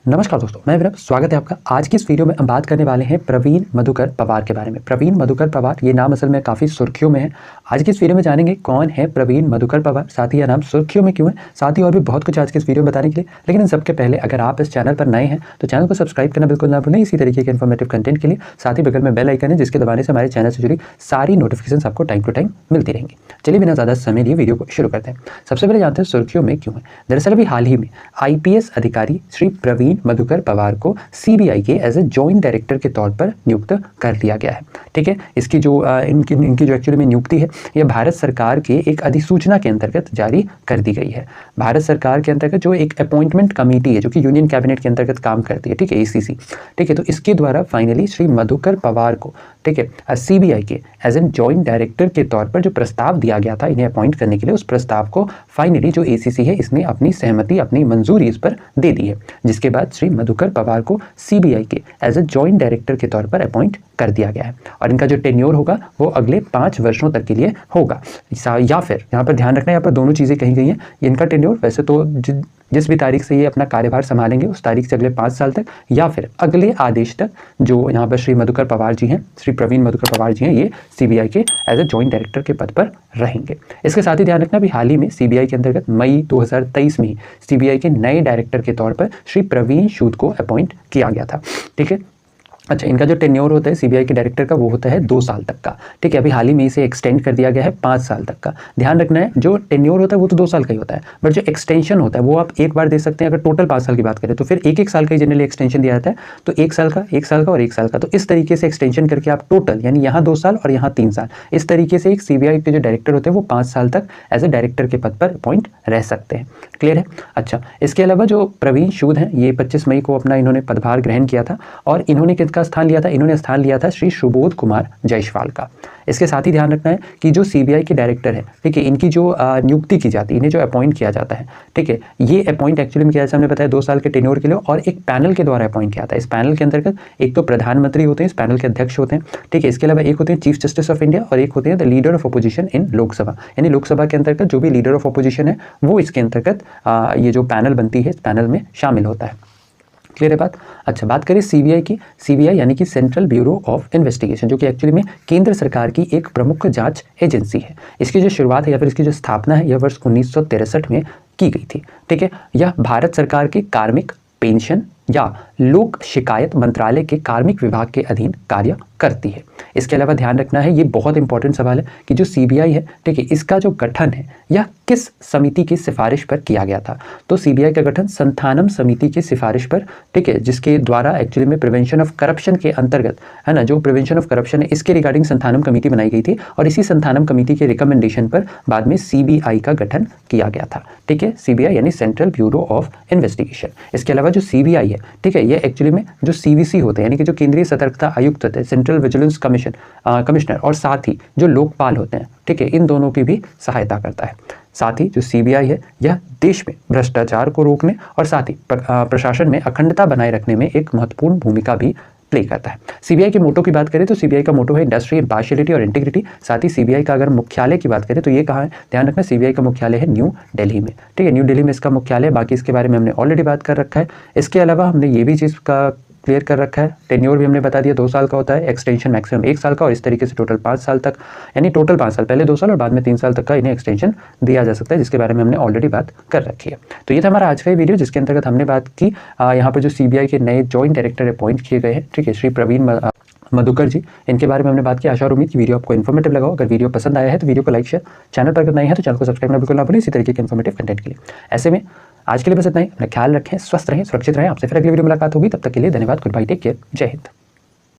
नमस्कार दोस्तों, मैं विनय, स्वागत है आपका। आज की इस वीडियो में हम बात करने वाले हैं प्रवीण मधुकर पवार के बारे में। प्रवीण मधुकर पवार ये नाम असल में काफ़ी सुर्खियों में है। आज की इस वीडियो में जानेंगे कौन है प्रवीण मधुकर पवार, साथ ही यह नाम सुर्खियों में क्यों है, साथ ही और भी बहुत कुछ आज की इस वीडियो में बताने के लिए। लेकिन इन सबके पहले अगर आप इस चैनल पर नए हैं तो चैनल को सब्सक्राइब करना बिल्कुल ना भूलें इसी तरीके के इन्फॉर्मेटिव कंटेंट के लिए। साथ ही बगल में बेल आइकन है जिसके दबाने से हमारे चैनल से जुड़ी सारी नोटिफिकेशन आपको टाइम टू टाइम मिलती रहेंगी। चलिए बिना ज़्यादा समय लिए वीडियो को शुरू करते हैं। सबसे पहले जानते हैं सुर्खियों में क्यों है। दरअसल अभी हाल ही में IPS अधिकारी श्री प्रवीण मधुकर पवार को CBI के एज ए जॉइंट डायरेक्टर के तौर पर नियुक्त कर दिया गया है। ठीक है, इसकी जो इनकी जो एक्चुअली में नियुक्ति है यह भारत सरकार के एक अधिसूचना के अंतर्गत जारी कर दी गई है। भारत सरकार के अंतर्गत जो एक अपॉइंटमेंट कमेटी है जो कि यूनियन कैबिनेट के अंतर्गत काम करती है, ठीक है, ACC, ठीक है, तो इसके द्वारा फाइनली श्री मधुकर पवार को, ठीक है, CBI के एज एन जॉइंट डायरेक्टर के तौर पर जो प्रस्ताव दिया गया था इन्हें अपॉइंट करने के लिए, उस प्रस्ताव को फाइनली जो ACC है इसने अपनी सहमति, अपनी मंजूरी इस पर दे दी है, जिसके बाद श्री मधुकर पवार को CBI के एज ए जॉइंट डायरेक्टर के तौर पर अपॉइंट कर दिया गया है। और इनका जो टेन्योर होगा वो अगले 5 वर्षों तक के लिए होगा। या फिर यहाँ पर ध्यान रखना है, यहाँ पर दोनों चीज़ें कही गई हैं। इनका टेन्योर वैसे तो जिस भी तारीख से ये अपना कार्यभार संभालेंगे उस तारीख से अगले 5 साल तक, या फिर अगले आदेश तक जो यहाँ पर श्री मधुकर पवार जी हैं, श्री प्रवीण मधुकर पवार जी हैं, ये CBI के एज ए जॉइंट डायरेक्टर के पद पर रहेंगे। इसके साथ ही ध्यान रखना भी हाल ही में CBI के अंतर्गत मई 2023 में ही CBI के नए डायरेक्टर के तौर पर श्री प्रवीण सूद को अपॉइंट किया गया था। ठीक है, अच्छा, इनका जो टेन्योर होता है CBI के डायरेक्टर का वो होता है 2 साल तक का। ठीक है, अभी हाल ही में इसे एक्सटेंड कर दिया गया है 5 साल तक का। ध्यान रखना है, जो टेन्योर होता है वो तो 2 साल का ही होता है, बट जो एक्सटेंशन होता है वो आप एक बार दे सकते हैं। अगर टोटल 5 साल की बात करें तो फिर एक साल का ही जनरली एक्सटेंशन दिया जाता है, तो 1 साल का, 1 साल का और 1 साल का। तो इस तरीके से एक्सटेंशन करके आप टोटल यानी यहाँ 2 साल और यहाँ 3 साल, इस तरीके से एक CBI के जो डायरेक्टर होते हैं वो 5 साल तक एज ए डायरेक्टर के पद पर अपॉइंट रह सकते हैं। क्लियर है। अच्छा, इसके अलावा जो प्रवीण सूद हैं ये 25 मई को अपना इन्होंने पदभार ग्रहण किया था और इन्होंने किसका स्थान लिया था, इन्होंने स्थान लिया था श्री सुबोध कुमार जायसवाल का। इसके साथ ही ध्यान रखना है कि जो CBI के डायरेक्टर है, ठीक है, इनकी जो नियुक्ति की जाती है, इन्हें जो अपॉइंट किया जाता है, ठीक है, ये अपॉइंट एक्चुअली में क्या है, हमने बताया 2 साल के टेन्योर के लिए और एक पैनल के द्वारा अपॉइंट किया था। इस पैनल के अंतर्गत एक तो प्रधानमंत्री होते हैं, इस पैनल के अध्यक्ष होते हैं, ठीक है, इसके अलावा एक होते हैं चीफ जस्टिस ऑफ इंडिया और एक होते हैं the leader of opposition in Lok Sabha. यानी लोकसभा के अंतर्गत जो भी लीडर ऑफ अपोजिशन है वो इसके अंतर्गत ये जो पैनल बनती है इस पैनल में शामिल होता है। क्लियर है बात। अच्छा, बात करें CBI की। CBI यानी कि सेंट्रल ब्यूरो ऑफ इन्वेस्टिगेशन, जो कि एक्चुअली में केंद्र सरकार की एक प्रमुख जांच एजेंसी है। इसकी जो शुरुआत है या फिर इसकी जो स्थापना है यह वर्ष 1963 में की गई थी। ठीक है, यह भारत सरकार के कार्मिक, पेंशन या लोक शिकायत मंत्रालय के कार्मिक विभाग के अधीन कार्य करती है। इसके अलावा ध्यान रखना है, ये बहुत इंपॉर्टेंट सवाल है कि जो CBI है, ठीक है, इसका जो गठन है यह किस समिति की सिफारिश पर किया गया था। तो CBI का गठन संथानम समिति की सिफारिश पर, ठीक है, जिसके द्वारा एक्चुअली में प्रिवेंशन ऑफ करप्शन के अंतर्गत, है ना, जो प्रिवेंशन ऑफ करप्शन है इसके रिगार्डिंग संथानम कमेटी बनाई गई थी और इसी संथानम कमेटी के रिकमेंडेशन पर बाद में CBI का गठन किया गया था। ठीक है, CBI यानी सेंट्रल ब्यूरो ऑफ इन्वेस्टिगेशन। इसके अलावा जो CBI है, ठीक है, ये एक्चुअली में जो CVC होते हैं यानी कि जो केंद्रीय सतर्कता आयुक्त होते हैं, सेंट्रल विजिलेंस कमिश्नर, और साथ ही जो लोकपाल होते हैं, ठीक है, इन दोनों की भी सहायता करता है। साथ ही जो CBI है यह देश में भ्रष्टाचार को रोकने और साथ ही प्रशासन में अखंडता बनाए रखने में एक महत्वपूर्ण भूमिका भी प्ले करता है। CBI के मोटो की बात करें तो CBI का मोटो है इंडस्ट्री, इम्पार्शियलिटी और इंटीग्रिटी। साथ ही CBI का अगर मुख्यालय की बात करें तो ये कहाँ है, ध्यान रखना, CBI का मुख्यालय है न्यू दिल्ली में। ठीक है, न्यू दिल्ली में इसका मुख्यालय। बाकी इसके बारे में हमने ऑलरेडी बात कर रखा है। इसके अलावा हमने ये भी चीज़ का क्लियर कर रखा है, टेन्योर भी हमने बता दिया 2 साल का होता है, एक्सटेंशन मैक्सिमम 1 साल का और इस तरीके से टोटल 5 साल तक, यानी टोटल 5 साल, पहले 2 साल और बाद में 3 साल तक का इन्हें एक्सटेंशन दिया जा सकता है, जिसके बारे में हमने ऑलरेडी बात कर रखी है। तो ये था हमारा आज का वीडियो जिसके अंतर्गत हमने बात की यहाँ पर जो CBI के नए जॉइंट डायरेक्टर अपॉइंट किए गए हैं, ठीक है, श्री प्रवीण मधुकर जी, इनके बारे में हमने बात की। आशा और उम्मीद की वीडियो आपको इन्फॉर्मेटिव लगा। अगर वीडियो पसंद आया है तो वीडियो को लाइक, शेयर, चैनल पर अगर नए हैं तो चैनल को सब्सक्राइब करना बिल्कुल ना भूलें इसी तरीके के इन्फॉर्मेटिव कंटेंट के लिए। ऐसे में आज के लिए बस इतना ही। अपना ख्याल रखें, स्वस्थ रहें, सुरक्षित रहें। आपसे फिर अगली वीडियो मुलाकात होगी, तब तक के लिए धन्यवाद, गुड बाय, टेक केयर, जय हिंद।